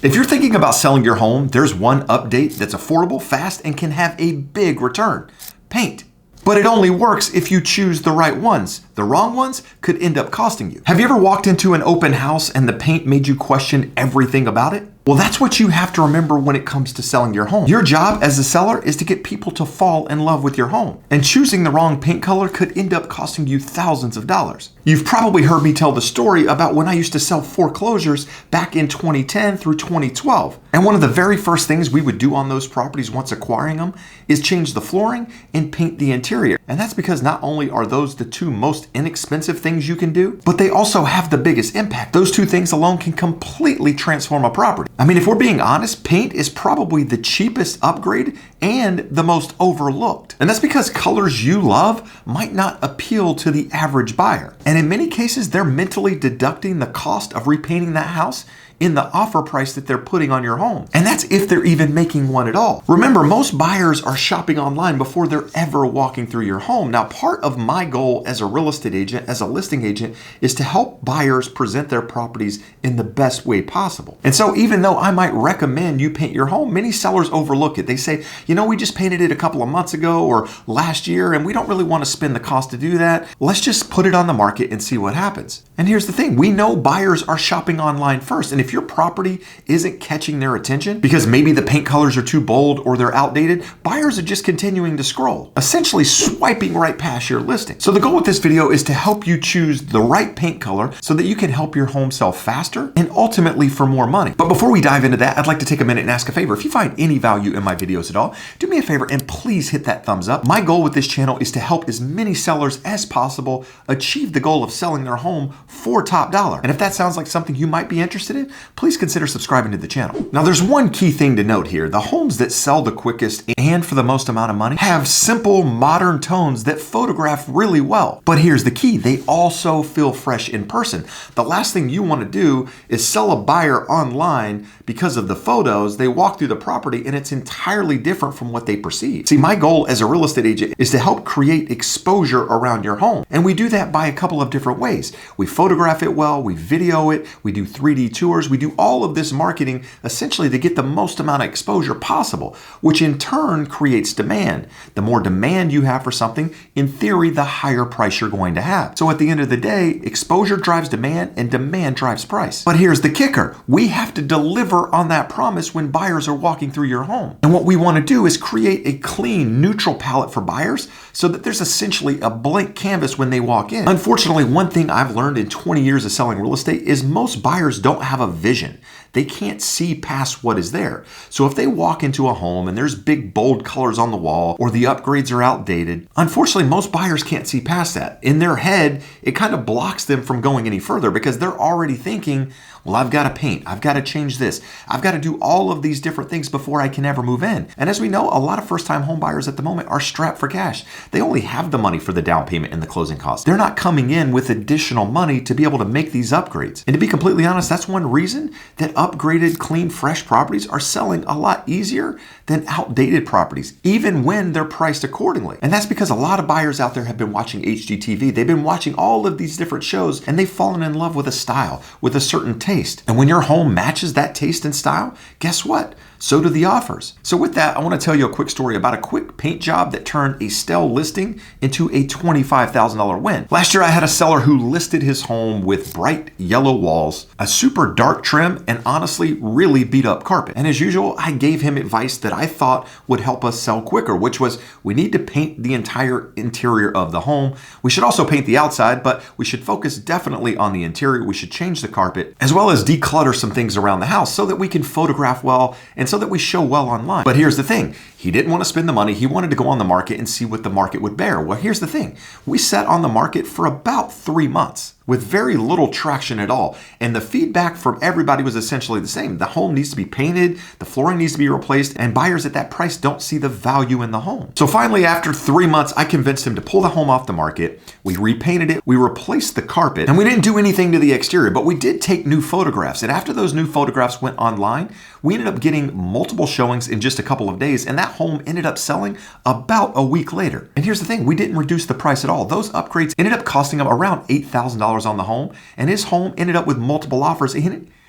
If you're thinking about selling your home, there's one update that's affordable, fast, and can have a big return: paint. But it only works if you choose the right ones. The wrong ones could end up costing you. Have you ever walked into an open house and the paint made you question everything about it? Well, that's what you have to remember when it comes to selling your home. Your job as a seller is to get people to fall in love with your home. And choosing the wrong paint color could end up costing you thousands of dollars. You've probably heard me tell the story about when I used to sell foreclosures back in 2010 through 2012. And one of the very first things we would do on those properties once acquiring them is change the flooring and paint the interior. And that's because not only are those the two most inexpensive things you can do, but they also have the biggest impact. Those two things alone can completely transform a property. I mean, if we're being honest, paint is probably the cheapest upgrade and the most overlooked. And that's because colors you love might not appeal to the average buyer. And in many cases, they're mentally deducting the cost of repainting that house in the offer price that they're putting on your home. And that's if they're even making one at all. Remember, most buyers are shopping online before they're ever walking through your home. Now, part of my goal as a real estate agent, as a listing agent, is to help buyers present their properties in the best way possible. And so even though I might recommend you paint your home, many sellers overlook it. They say, you know, we just painted it a couple of months ago or last year, and we don't really want to spend the cost to do that. Let's just put it on the market and see what happens. And here's the thing, we know buyers are shopping online first. And if your property isn't catching their attention because maybe the paint colors are too bold or they're outdated, buyers are just continuing to scroll, essentially swiping right past your listing. So the goal with this video is to help you choose the right paint color so that you can help your home sell faster and ultimately for more money. But before we dive into that, I'd like to take a minute and ask a favor. If you find any value in my videos at all, do me a favor and please hit that thumbs up. My goal with this channel is to help as many sellers as possible achieve the goal of selling their home for top dollar. And if that sounds like something you might be interested in, please consider subscribing to the channel. Now, there's one key thing to note here. The homes that sell the quickest and for the most amount of money have simple, modern tones that photograph really well. But here's the key. They also feel fresh in person. The last thing you want to do is sell a buyer online because of the photos. They walk through the property and it's entirely different from what they perceive. See, my goal as a real estate agent is to help create exposure around your home. And we do that by a couple of different ways. We photograph it well, we video it, we do 3D tours, we do all of this marketing essentially to get the most amount of exposure possible, which in turn creates demand. The more demand you have for something, in theory, the higher price you're going to have. So at the end of the day, exposure drives demand and demand drives price. But here's the kicker. We have to deliver on that promise when buyers are walking through your home. And what we want to do is create a clean, neutral palette for buyers so that there's essentially a blank canvas when they walk in. Unfortunately, one thing I've learned in 20 years of selling real estate is most buyers don't have a vision. They can't see past what is there. So if they walk into a home and there's big bold colors on the wall or the upgrades are outdated, unfortunately, most buyers can't see past that. In their head, it kind of blocks them from going any further because they're already thinking, well, I've got to paint, I've got to change this, I've got to do all of these different things before I can ever move in. And as we know, a lot of first-time home buyers at the moment are strapped for cash. They only have the money for the down payment and the closing costs. They're not coming in with additional money to be able to make these upgrades. And to be completely honest, that's one reason that upgraded, clean, fresh properties are selling a lot easier than outdated properties, even when they're priced accordingly. And that's because a lot of buyers out there have been watching HGTV. They've been watching all of these different shows and they've fallen in love with a style, with a certain taste. And when your home matches that taste and style, guess what? So do the offers. So with that, I want to tell you a quick story about a quick paint job that turned a stale listing into a $25,000 win. Last year, I had a seller who listed his home with bright yellow walls, a super dark trim, and honestly, really beat up carpet. And as usual, I gave him advice that I thought would help us sell quicker, which was we need to paint the entire interior of the home. We should also paint the outside, but we should focus definitely on the interior. We should change the carpet, as well as declutter some things around the house so that we can photograph well and so that we show well online. But here's the thing. He didn't want to spend the money. He wanted to go on the market and see what the market would bear. Well, here's the thing. We sat on the market for about 3 months with very little traction at all. And the feedback from everybody was essentially the same. The home needs to be painted, the flooring needs to be replaced, and buyers at that price don't see the value in the home. So finally, after 3 months, I convinced him to pull the home off the market. We repainted it, we replaced the carpet, and we didn't do anything to the exterior, but we did take new photographs. And after those new photographs went online, we ended up getting multiple showings in just a couple of days, and that home ended up selling about a week later. And here's the thing, we didn't reduce the price at all. Those upgrades ended up costing him around $8,000 on the home, and his home ended up with multiple offers.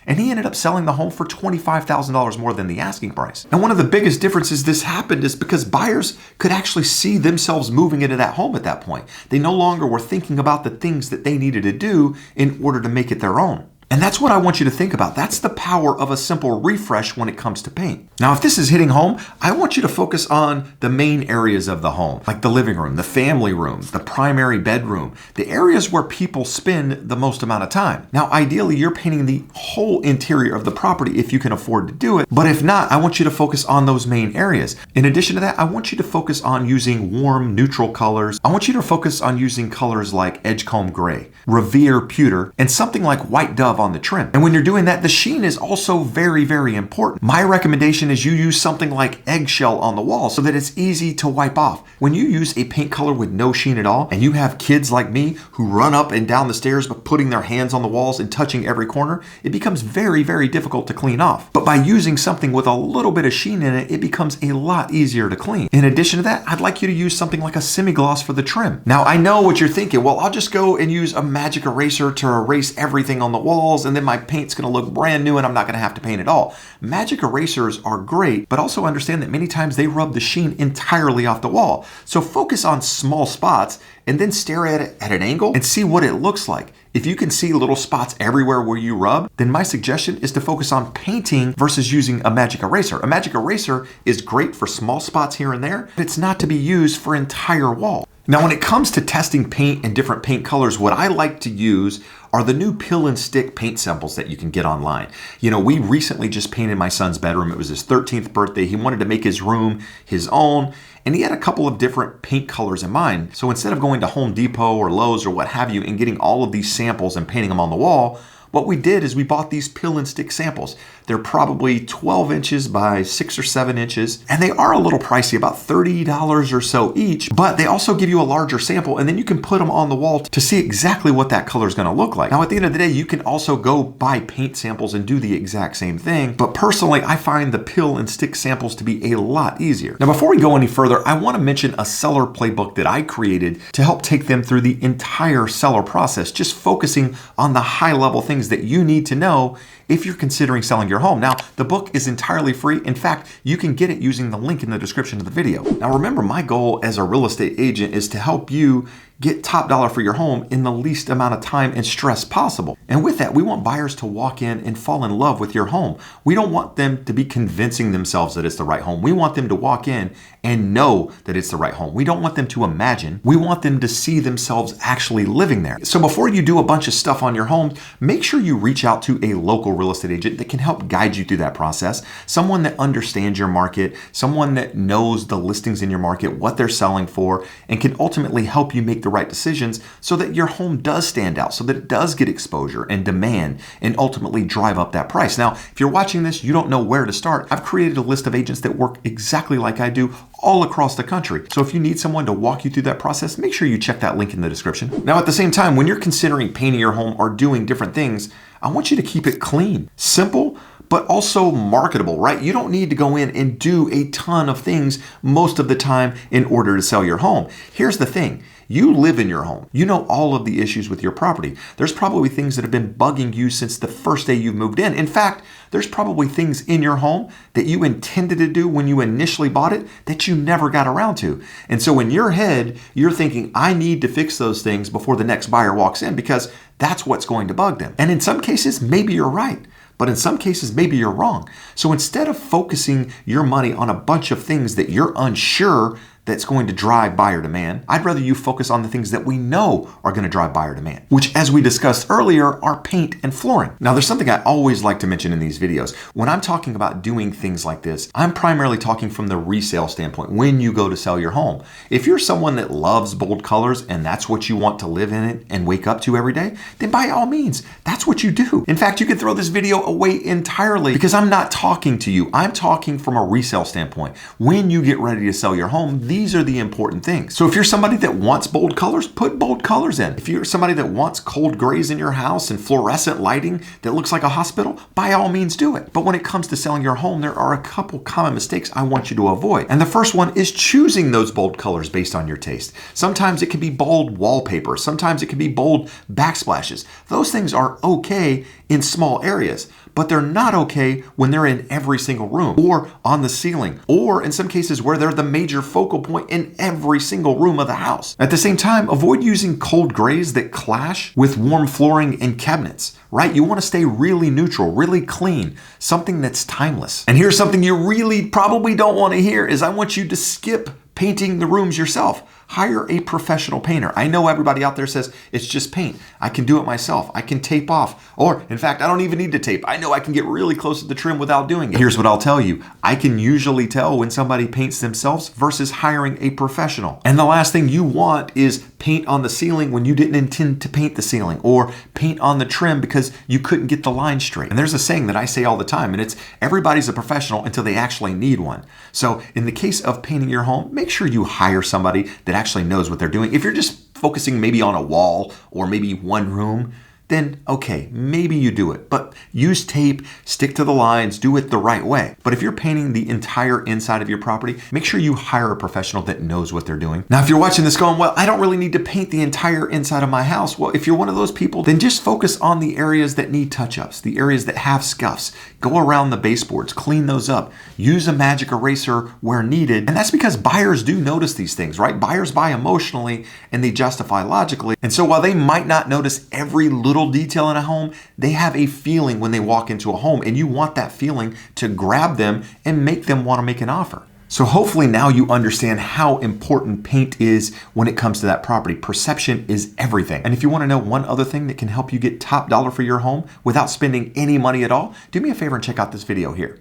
And he ended up selling the home for $25,000 more than the asking price. And one of the biggest differences this happened is because buyers could actually see themselves moving into that home at that point. They no longer were thinking about the things that they needed to do in order to make it their own. And that's what I want you to think about. That's the power of a simple refresh when it comes to paint. Now, if this is hitting home, I want you to focus on the main areas of the home, like the living room, the family room, the primary bedroom, the areas where people spend the most amount of time. Now, ideally, you're painting the whole interior of the property if you can afford to do it. But if not, I want you to focus on those main areas. In addition to that, I want you to focus on using warm, neutral colors. I want you to focus on using colors like Edgecomb Gray, Revere Pewter, and something like White Dove on the trim. And when you're doing that, the sheen is also very, very important. My recommendation is you use something like eggshell on the wall so that it's easy to wipe off. When you use a paint color with no sheen at all, and you have kids like me who run up and down the stairs but putting their hands on the walls and touching every corner, it becomes very, very difficult to clean off. But by using something with a little bit of sheen in it, it becomes a lot easier to clean. In addition to that, I'd like you to use something like a semi-gloss for the trim. Now, I know what you're thinking. Well, I'll just go and use a magic eraser to erase everything on the walls, and then my paint's going to look brand new and I'm not going to have to paint at all. Magic erasers are great, but also understand that many times they rub the sheen entirely off the wall. So focus on small spots and then stare at it at an angle and see what it looks like. If you can see little spots everywhere where you rub, then my suggestion is to focus on painting versus using a magic eraser. A magic eraser is great for small spots here and there, but it's not to be used for entire wall. Now, when it comes to testing paint and different paint colors, what I like to use are the new peel and stick paint samples that you can get online. You know, we recently just painted my son's bedroom. It was his 13th birthday. He wanted to make his room his own, and he had a couple of different paint colors in mind. So instead of going to Home Depot or Lowe's or what have you and getting all of these samples and painting them on the wall, what we did is we bought these peel and stick samples. They're probably 12 inches by 6 or 7 inches, and they are a little pricey, about $30 or so each, but they also give you a larger sample, and then you can put them on the wall to see exactly what that color is going to look like. Now, at the end of the day, you can also go buy paint samples and do the exact same thing, but personally, I find the peel and stick samples to be a lot easier. Now, before we go any further, I want to mention a seller playbook that I created to help take them through the entire seller process, just focusing on the high-level things that you need to know if you're considering selling your home. Now, the book is entirely free. In fact, you can get it using the link in the description of the video. Now, remember, my goal as a real estate agent is to help you get top dollar for your home in the least amount of time and stress possible. And with that, we want buyers to walk in and fall in love with your home. We don't want them to be convincing themselves that it's the right home. We want them to walk in and know that it's the right home. We don't want them to imagine. We want them to see themselves actually living there. So before you do a bunch of stuff on your home, make sure you reach out to a local real estate agent that can help guide you through that process. Someone that understands your market, someone that knows the listings in your market, what they're selling for, and can ultimately help you make the right decisions so that your home does stand out, so that it does get exposure and demand and ultimately drive up that price. Now, if you're watching this, you don't know where to start, I've created a list of agents that work exactly like I do all across the country. So if you need someone to walk you through that process, make sure you check that link in the description. Now, at the same time, when you're considering painting your home or doing different things, I want you to keep it clean, simple, but also marketable, right? You don't need to go in and do a ton of things most of the time in order to sell your home. Here's the thing. You live in your home. You know all of the issues with your property. There's probably things that have been bugging you since the first day you moved in. In fact, there's probably things in your home that you intended to do when you initially bought it that you never got around to. And so in your head, you're thinking, I need to fix those things before the next buyer walks in because that's what's going to bug them. And in some cases, maybe you're right. But in some cases, maybe you're wrong. So instead of focusing your money on a bunch of things that you're unsure that's going to drive buyer demand, I'd rather you focus on the things that we know are going to drive buyer demand, which, as we discussed earlier, are paint and flooring. Now, there's something I always like to mention in these videos. When I'm talking about doing things like this, I'm primarily talking from the resale standpoint when you go to sell your home. If you're someone that loves bold colors and that's what you want to live in it and wake up to every day, then by all means, that's what you do. In fact, you could throw this video away entirely because I'm not talking to you. I'm talking from a resale standpoint. When you get ready to sell your home, these are the important things. So if you're somebody that wants bold colors, put bold colors in. If you're somebody that wants cold grays in your house and fluorescent lighting that looks like a hospital, by all means do it. But when it comes to selling your home, there are a couple common mistakes I want you to avoid. And the first one is choosing those bold colors based on your taste. Sometimes it can be bold wallpaper. Sometimes it can be bold backsplashes. Those things are okay in small areas, but they're not okay when they're in every single room or on the ceiling, or in some cases where they're the major focal point in every single room of the house. At the same time, avoid using cold grays that clash with warm flooring and cabinets, right? You want to stay really neutral, really clean, something that's timeless. And here's something you really probably don't want to hear is I want you to skip painting the rooms yourself. Hire a professional painter. I know everybody out there says it's just paint. I can do it myself. I can tape off. Or in fact, I don't even need to tape. I know I can get really close to the trim without doing it. Here's what I'll tell you. I can usually tell when somebody paints themselves versus hiring a professional. And the last thing you want is paint on the ceiling when you didn't intend to paint the ceiling, or paint on the trim because you couldn't get the line straight. And there's a saying that I say all the time, and it's everybody's a professional until they actually need one. So in the case of painting your home, make sure you hire somebody that actually knows what they're doing. If you're just focusing maybe on a wall or maybe one room, then okay, maybe you do it. But use tape, stick to the lines, do it the right way. But if you're painting the entire inside of your property, make sure you hire a professional that knows what they're doing. Now, if you're watching this going, well, I don't really need to paint the entire inside of my house. Well, if you're one of those people, then just focus on the areas that need touch-ups, the areas that have scuffs. Go around the baseboards, clean those up. Use a magic eraser where needed. And that's because buyers do notice these things, right? Buyers buy emotionally and they justify logically. And so while they might not notice every little detail in a home, they have a feeling when they walk into a home, and you want that feeling to grab them and make them want to make an offer. So hopefully now you understand how important paint is when it comes to that property. Perception is everything. And if you want to know one other thing that can help you get top dollar for your home without spending any money at all, do me a favor and check out this video here.